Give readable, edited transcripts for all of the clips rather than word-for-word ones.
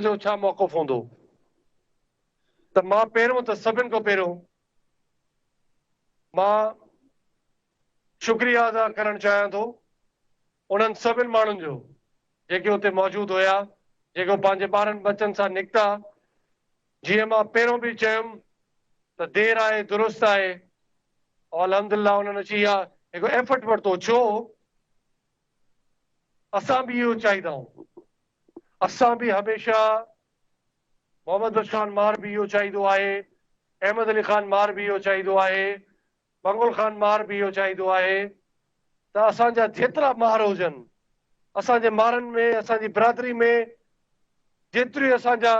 जो छा मौक़िफ़ हूंदो त मां पहिरियों त सभिनि खां पहिरियों मां शुक्रिया अदा करणु चाहियां थो उन्हनि सभिनि माण्हुनि जो जेके हुते मौजूदु हुया, जेके पंहिंजे ॿारनि बच्चनि सां निकिता। जीअं मां पहिरियों बि चयुमि त देरि आहे दुरुस्त आहे, और अल्हम्दुलिल्लाह उन्हनि अची इहा हिकु एफर्ट वरितो। छो असां बि इहो चाहींदा आहियूं, असां बि हमेशह मोहम्मद बख्श खान मार भी इहो चाहींदो आहे, अहमद अली खान मार भी इहो चाहींदो आहे, मंगुल खान मार भी इहो चाहींदो आहे त असांजा जेतिरा मार हुजनि, असांजे मारनि में, असांजी बिरादरी में जेतिरी असांजा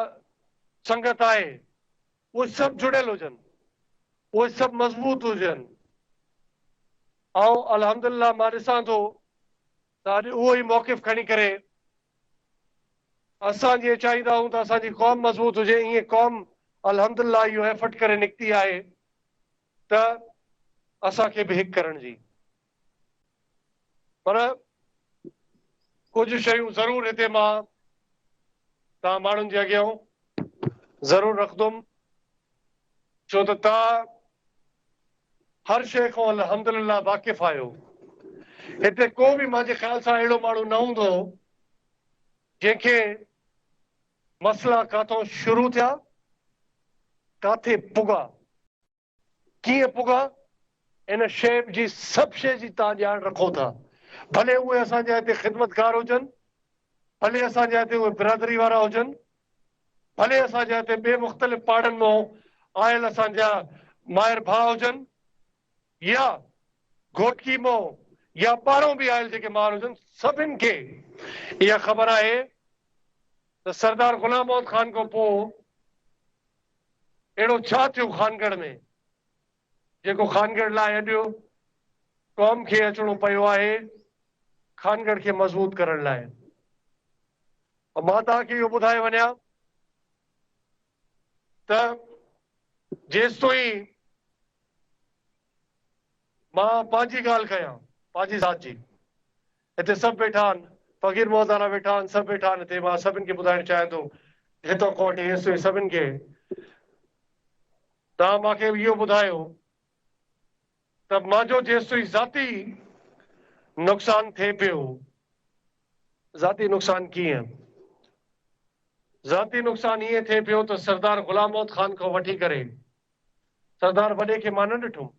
संगत आहे, उहे सभु जुड़ियल हुजनि, उहे सभु मज़बूत हुजनि। ऐं अल्हम्दुलिल्लाह मां ॾिसां थो त अॼु उहो ई मौक़िफ़ खणी करे असां जीअं चाहींदा आहियूं त असांजी क़ौम मज़बूत हुजे, ईअं क़ौम अल्हम्दुलिल्लाह इहो एफर्ट करे निकिती आहे त असांखे बि हिकु करण जी। पर कुझु शयूं ज़रूरु हिते मां तव्हां माण्हुनि जे अॻियां ज़रूरु रखंदुमि, छो त तव्हां हर शइ खां अल्हम्दुलिल्लाह वाक़िफ़ आहियो। हिते को बि मुंहिंजे ख़्याल सां अहिड़ो माण्हू न हूंदो जंहिंखे मसला काथों शुरू थिया, काथे पुगा, कीअं पुगा, इन शइ जी सभु शइ जी तव्हां ॼाण रखो था। भले उहे असांजे हिते ख़िदमतकार हुजनि, भले असांजे हिते उहे बिरादरी वारा हुजनि, भले असांजे हिते ॿिए मुख़्तलिफ़ पहाड़नि मां आयल असांजा माहिर भाउ हुजनि, या घोटकी मां या ॿाहिरों बि आयल जेके माण्हू हुजनि, सभिनि खे इहा ख़बर आहे त सरदार ग़ुलाम मोहम्मद खान खां पोइ अहिड़ो छा थियो खानगढ़ में जेको खानगढ़ लाइ अॼु क़ौम खे अचणो पियो आहे खानगढ़ खे मज़बूत करण लाइ। मां तव्हांखे इहो ॿुधाए वञा त जेसिताईं मां पंहिंजी ॻाल्हि कयां, पंहिंजी ज़ात जी, हिते सभु वेठा आहिनि, फ़क़ीर मौज़ाना वेठा आहिनि, सभु वेठा आहिनि हिते। मां सभिनि खे ॿुधाइणु चाहियां थो, हितां खां वठी हेसिताईं सभिनि खे, तव्हां मूंखे इहो ॿुधायो त मुंहिंजो जेसिताईं ज़ाती नुक़सानु थिए पियो, ज़ाती नुक़सानु कीअं? ज़ाती नुक़सानु ईअं थिए पियो त सरदार ग़ुलाम मोहम्मद खान खां वठी करे सरदार वॾे खे मां न ॾिठुमि।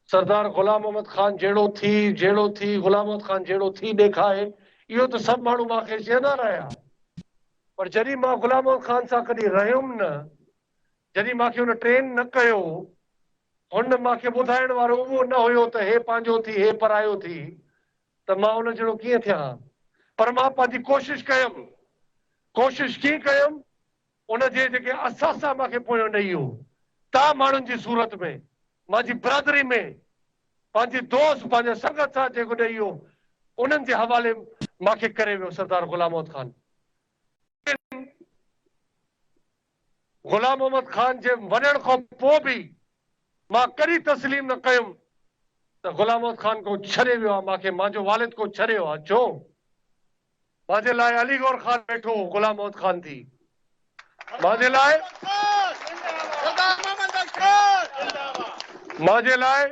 सरदार ग़ुलाम मोहम्मद खान जहिड़ो थी ग़ुलाम मोहम्मद खान जहिड़ो थी ॾेखारे, इहो त सभु माण्हू मूंखे चवंदा रहिया। पर जॾहिं मां ग़ुलाम मोहम्मद खान सां कॾहिं रहियुमि न, जॾहिं मूंखे हुन ट्रेन न कयो, हुन मूंखे ॿुधाइण वारो उहो न हुयो त हे पंहिंजो थी, हे परायो थी, त मां हुन जहिड़ो कीअं थियां। पर मां पंहिंजी कोशिशि कयमि। कोशिशि कीअं कयमि? उनजे जेके असासा मूंखे पोयां ॾेई वियो, तव्हां माण्हुनि जी सूरत में, मुंहिंजी बिरादरी में, पंहिंजे दोस्त, पंहिंजे संगत सां जेको ॾेई वियो, उन्हनि जे हवाले मूंखे करे वियो सरदार ग़ुलाम मोहम्मद खान। ग़ुलाम मोहम्मद खान जे वञण खां पोइ बि मां कॾहिं तस्लीम न कयुमि त ग़ुलाम मोहम्मद खान को छॾे वियो आहे, मूंखे मुंहिंजो वालिद को छॾियो आहे। छो? मुंहिंजे लाइ अली गौर खान वेठो हो ग़ुलाम मोहम्मद खान थी, मुंहिंजे लाइ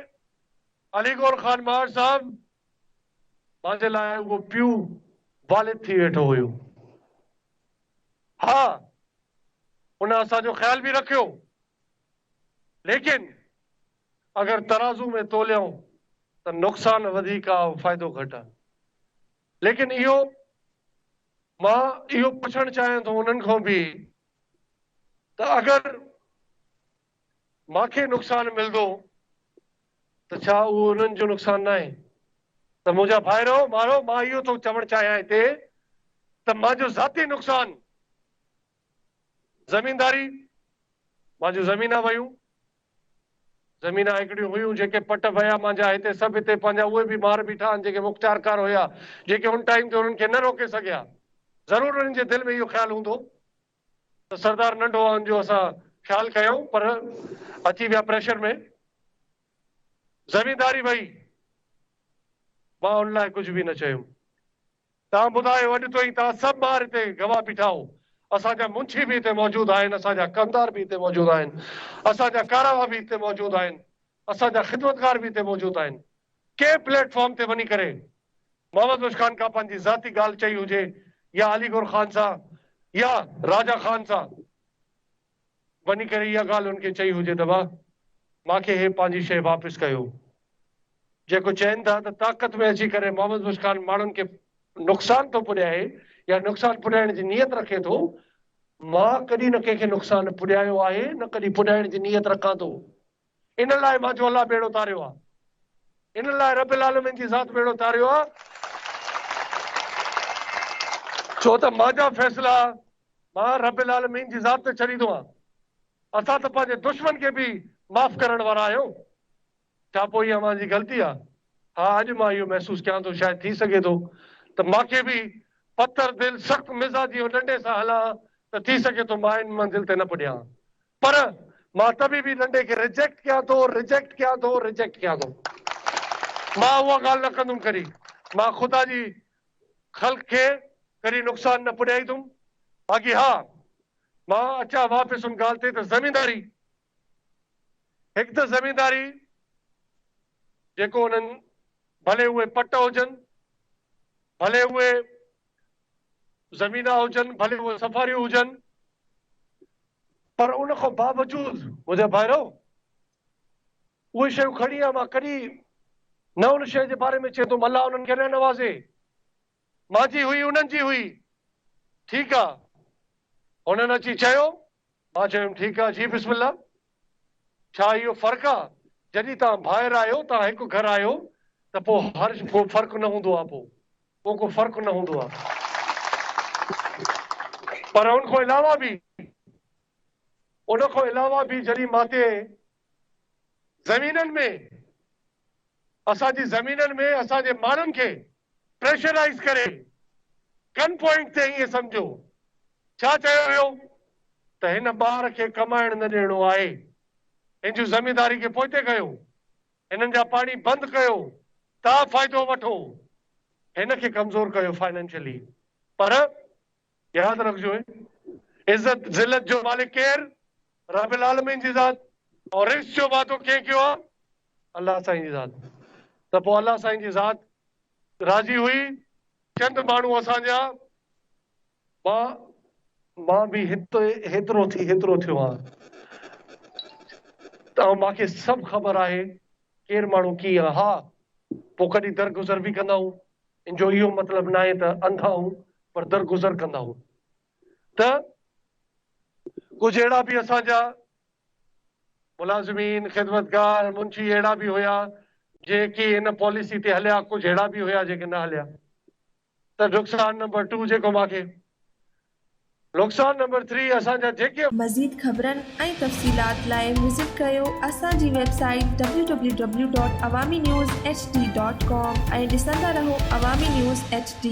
अली गौर खान मार साहब, मुंहिंजे लाइ उहो पियो वालिद थी वेठो हुयो। हा, उन असांजो ख़्याल बि रखियो, लेकिन अगर तराज़ू में तोलियूं त नुक़सान वधीक आहे, फ़ाइदो घटि आहे। लेकिन इहो मां इहो पुछणु चाहियां थो उन्हनि खां बि त अगर मूंखे नुक़सान मिलंदो त छा उहो उन्हनि जो नुक़सान न आहे? त मुंहिंजा भाइरो मारो, मां इहो थो चवणु चाहियां हिते त मुंहिंजो ज़ाती नुक़सान, ज़मीनदारी, मुंहिंजूं ज़मीना वयूं, ज़मीना हिकिड़ियूं हुयूं जेके पट वया मुंहिंजा, हिते सभु हिते पंहिंजा उहे बि मार बीठा आहिनि जेके मुख़्तियारकार हुया, जेके उन टाइम ते उन्हनि खे न रोके सघिया। ज़रूरु उन्हनि जे दिलि में इहो ख़्यालु हूंदो त सरदार नंढो आहे, हुनजो असां ख़्यालु कयूं, पर अची विया प्रेशर में, ज़मीनदारी वई, मां उन लाइ कुझु बि न चयुमि। तव्हां ॿुधायो, अॼु ताईं तव्हां सभु ॿार हिते गवाह बीठा हो, असांजा मुंशी भी हिते मौजूद आहिनि, असांजा कमदार भी हिते मौजूद आहिनि, असांजा कारावा भी हिते मौजूद आहिनि, असांजा खिदमतगार भी हिते मौजूद आहिनि। के प्लेटफॉर्म ते वञी करे मोहम्मद बुश खान का पंहिंजी ज़ाती ॻाल्हि चई हुजे या अलीगोर खान सां या राजा खान सां वञी करे इहा ॻाल्हि उनखे चई हुजे त वाह मूंखे हे पंहिंजी शइ वापसि कयो। जेको चवनि था त ताक़त में अची करे मोहम्मद बुश खान माण्हुनि खे नुक़सान थो पुॼाए या नुक़सान पुॼाइण जी नियत रखे थो, मां कॾहिं न कंहिंखे नुक़सान पुॼायो आहे, न कॾहिं पुॼाइण जी नियत रखां थो। इन लाइ मां जो अलाह बेड़ो तारियो आहे, इन लाइ रब्बिल आलमीन जी ज़ात बेड़ो तारियो आहे, छो त मुंहिंजा फ़ैसिला मां रब्बिल आलमीन जी ज़ात ते छॾींदो आहियां। असां त पंहिंजे दुश्मन खे बि माफ़ करण वारा आहियूं। छा पोइ इहा मुंहिंजी ग़लती आहे? हा, अॼु मां इहो महसूसु कयां थो, शायदि थी सघे थो त मूंखे बि पत्थर दिलि सख़्तु मिज़ाजी नंढे सां हलां त थी सघे थो मां इन मंज़िल ते न पुॼां, पर मां तबी बि नंढे खे रिजेक्ट कयां थो, रिजेक्ट कयां थो, रिजेक्ट कयां थो। मां उहा ॻाल्हि न कंदुमि करी, मां ख़ुदा जी ख़ल्क़ खे कॾहिं नुक़सान न पुॼाईंदुमि। बाक़ी हा, मां अचां वापसि उन ॻाल्हि ते त ज़मीनदारी, हिकु त ज़मीनदारी जेको उन्हनि भले उहे पट हुजनि, भले उहे ज़मीना हुजनि, भले उहे सफ़ारियूं हुजनि, पर उन खां बावजूद मुंहिंजा भाइरो उहे शयूं खणी आहे। मां कॾहिं न उन शइ जे बारे में चवंदुमि अलाह उन्हनि खे न नवाज़े, मुंहिंजी हुई उन्हनि जी हुई, ठीकु आहे। उन्हनि अची चयो, मां चयुमि ठीकु आहे जी बिस्मिल्लाह। छा इहो फ़र्क़ु आहे? जॾहिं तव्हां ॿाहिरि आहियो, तव्हां हिकु घर आहियो त पोइ हर को फ़र्क़ु न हूंदो आहे, पोइ को फ़र्क़ु न हूंदो आहे। पर उन खां अलावा बि जॾहिं माते ज़मीननि में, असांजी ज़मीननि में असांजे माण्हुनि खे प्रेशराइज़ करे गन पॉइंट ते ईअं सम्झो छा चयो वियो त हिन ॿार खे कमाइण न ॾियणो आहे, हिन जूं ज़मीनदारी खे पोइते कयो, हिननि जा पाणी बंदि कयो, तव्हां फ़ाइदो वठो, हिन खे कमज़ोर कयो फाइनेंशियली। पर यादि रखिजो, इज़त ज़िलत जो मालिक केरु? रब्बिल आलमीन जी ज़ात। और रिज़्क़ जो वादो कंहिं कयो आहे? अलाह साईं जी ज़ात। त पोइ अलाह साईं जी ज़ात राज़ी हुई। चंद माण्हू असांजा, मां बि हेतिरो थियो आहे त मूंखे सभु ख़बर आहे केरु माण्हू कीअं आहे। हा, पोइ कॾहिं दरगुज़र बि कंदा आहियूं, इन जो इहो मतिलबु न आहे त अंधा आहियूं, पर दरगुज़र कंदा आहियूं। त कुझु अहिड़ा बि असांजा मुलाज़िमीन, ख़िदमतगार, मुंशी अहिड़ा बि हुया जेके इन पॉलिसी ते हलिया, कुझु अहिड़ा बि हुया जेके न हलिया। त नुक़सान नंबर 2 जेको मूंखे, नुक़सान नंबर 3 असांजा जेके मज़ीद ख़बरनि ऐं तफ़सीलात लाइ विज़िट कयो असांजी वेबसाइट www.awamiNewsHD.com ऐं ॾिसंदा रहो अवामी न्यूज़ HD।